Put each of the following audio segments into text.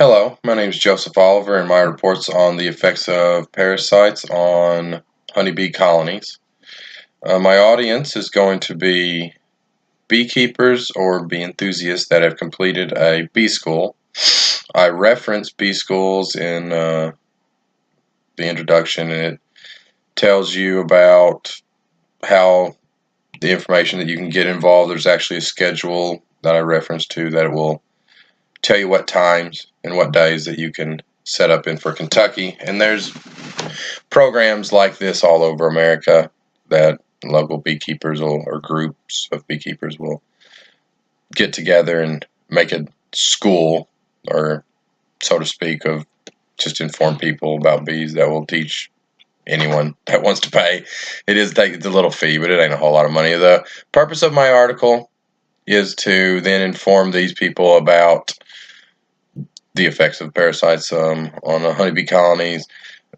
Hello, my name is Joseph Oliver, and my reports on the effects of parasites on honeybee colonies. My audience is going to be beekeepers or bee enthusiasts that have completed a bee school. I reference bee schools in the introduction, and it tells you about how the information that you can get involved. There's actually a schedule that I reference to that it will tell you what times and what days that you can set up in for Kentucky. And there's programs like this all over America that local beekeepers or groups of beekeepers will get together and make a school, or so to speak, of just inform people about bees that will teach anyone that wants to pay. It is it's a little fee, but it ain't a whole lot of money. The purpose of my article is to then inform these people about the effects of parasites on the honeybee colonies,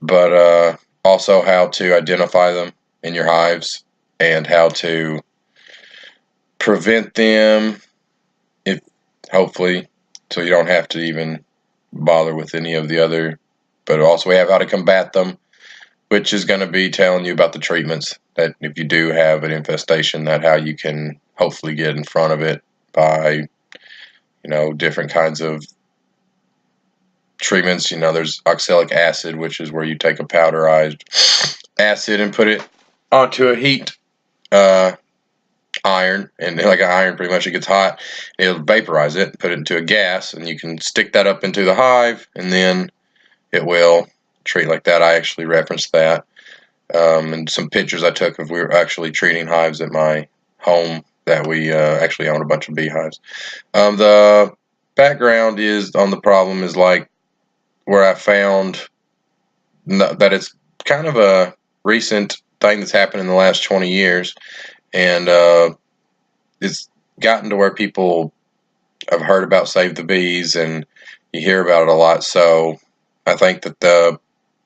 but also how to identify them in your hives and how to prevent them, if hopefully, so you don't have to even bother with any of the other. But also we have how to combat them, which is going to be telling you about the treatments that if you do have an infestation, that how you can hopefully get in front of it by different kinds of treatments. There's oxalic acid, which is where you take a powderized acid and put it onto a heat iron, and like an iron, pretty much, it gets hot, it'll vaporize it, put it into a gas, and you can stick that up into the hive, and then it will treat like that. I actually referenced that, and some pictures I took of we were actually treating hives at my home that we actually own a bunch of beehives. The background is on the problem is like where I found that it's kind of a recent thing that's happened in the last 20 years, and it's gotten to where people have heard about Save the Bees, and you hear about it a lot. So I think that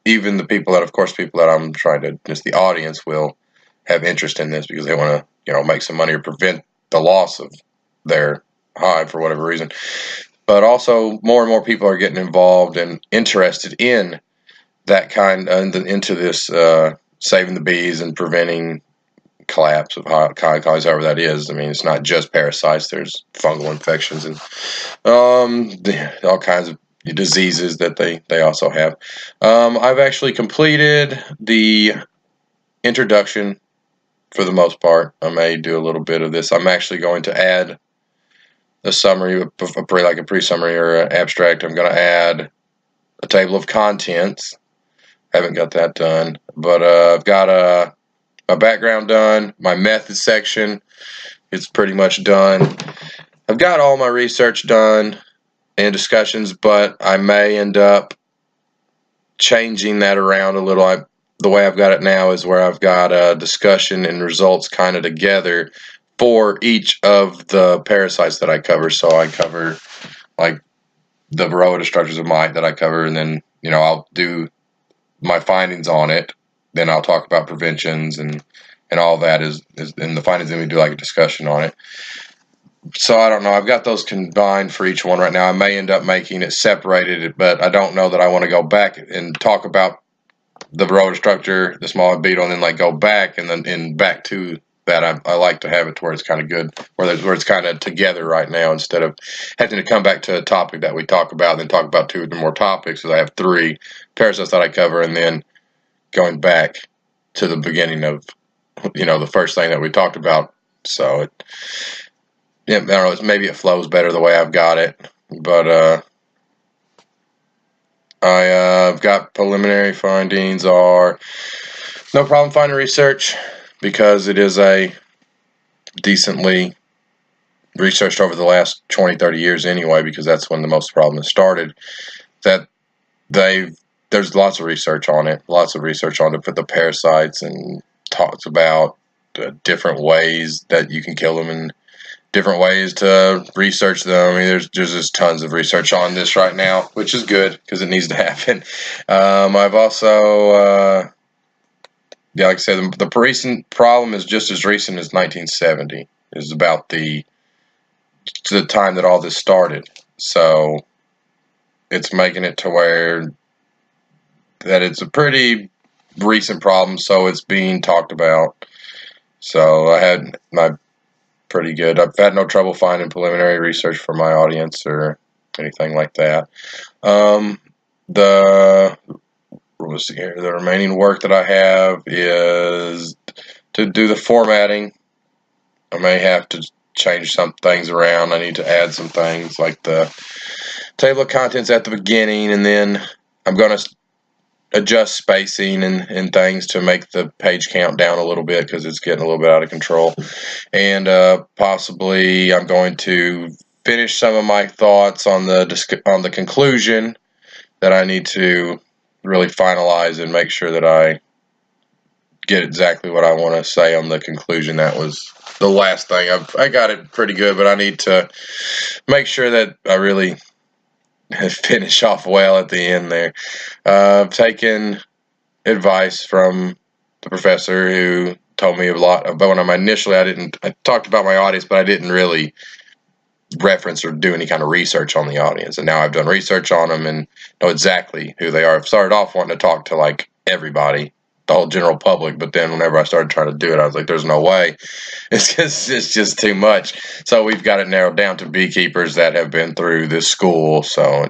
even the people that, of course, people that I'm trying to, just the audience, will have interest in this because they want to, make some money or prevent the loss of their hive for whatever reason. But also, more and more people are getting involved and interested in that kind, into this saving the bees and preventing collapse of colonies, however that is. I mean, it's not just parasites. There's fungal infections and all kinds of diseases that they also have. I've actually completed the introduction for the most part. I may do a little bit of this. I'm actually going to add a summary, like a pre-summary or an abstract. I'm going to add a table of contents. Haven't got that done, but I've got a background done. My method section, it's pretty much done. I've got all my research done and discussions, but I may end up changing that around a little. The way I've got it now is where I've got a discussion and results kind of together for each of the parasites that I cover. So I cover like the Varroa destructors of mite that I cover, and then I'll do my findings on it. Then I'll talk about preventions and all that is in the findings. Then we do like a discussion on it. So I don't know. I've got those combined for each one right now. I may end up making it separated, but I don't know that I want to go back and talk about the Varroa destructor, the small beetle, and then like go back and back to that. I like to have it to where it's kind of good, where it's kind of together right now, instead of having to come back to a topic that we talk about and then talk about two or more topics. Because I have three parasites that I cover, and then going back to the beginning of the first thing that we talked about. So I don't know, maybe it flows better the way I've got it, but I've got preliminary findings are no problem finding research, because it is a decently researched over the last 20-30 years anyway, because that's when the most problems started. That there's lots of research on it, for the parasites, and talks about different ways that you can kill them and different ways to research them. I mean, there's just tons of research on this right now, which is good because it needs to happen. I've also, like I said, the recent problem is just as recent as 1970. Is about the time that all this started. So it's making it to where that it's a pretty recent problem, so it's being talked about. So I had my pretty good. I've had no trouble finding preliminary research for my audience or anything like that. The let's see here. The remaining work that I have is to do the formatting. I may have to change some things around. I need to add some things like the table of contents at the beginning, and then I'm going to adjust spacing and things to make the page count down a little bit because it's getting a little bit out of control. And possibly I'm going to finish some of my thoughts on the conclusion that I need to really finalize and make sure that I get exactly what I want to say on the conclusion. That was the last thing. I got it pretty good, but I need to make sure that I really finish off well at the end there. I've taken advice from the professor who told me a lot about when I talked about my audience, but I didn't really reference or do any kind of research on the audience. And now I've done research on them and know exactly who they are. I've started off wanting to talk to like everybody, the whole general public, but then whenever I started trying to do it, I was like, there's no way. It's just too much. So we've got it narrowed down to beekeepers that have been through this school. So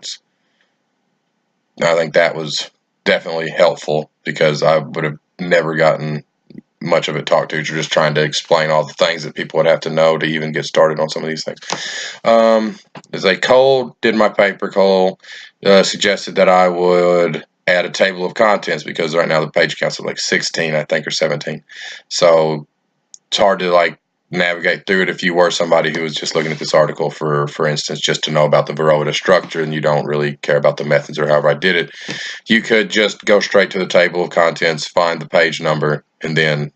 I think that was definitely helpful because I would have never gotten much of it talked to. You're just trying to explain all the things that people would have to know to even get started on some of these things. Cole did my paper. Cole suggested that I would add a table of contents because right now the page counts at like 16, I think, or 17. So it's hard to like navigate through it if you were somebody who was just looking at this article for instance, just to know about the Varroa structure and you don't really care about the methods or however I did it. You could just go straight to the table of contents, find the page number, and then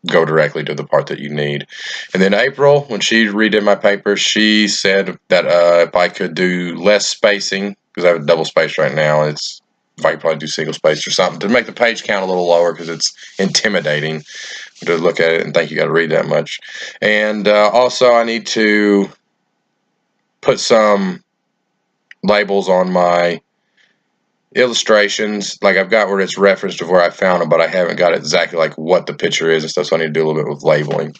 go directly to the part that you need. And then April, when she redid my paper, she said that if I could do less spacing, because I have a double space right now, if I could probably do single space or something to make the page count a little lower because it's intimidating to look at it and think you got to read that much. And also I need to put some labels on my illustrations. Like I've got where it's referenced of where I found them, but I haven't got exactly like what the picture is and stuff, so I need to do a little bit with labeling.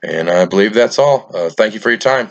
And I believe that's all. Thank you for your time.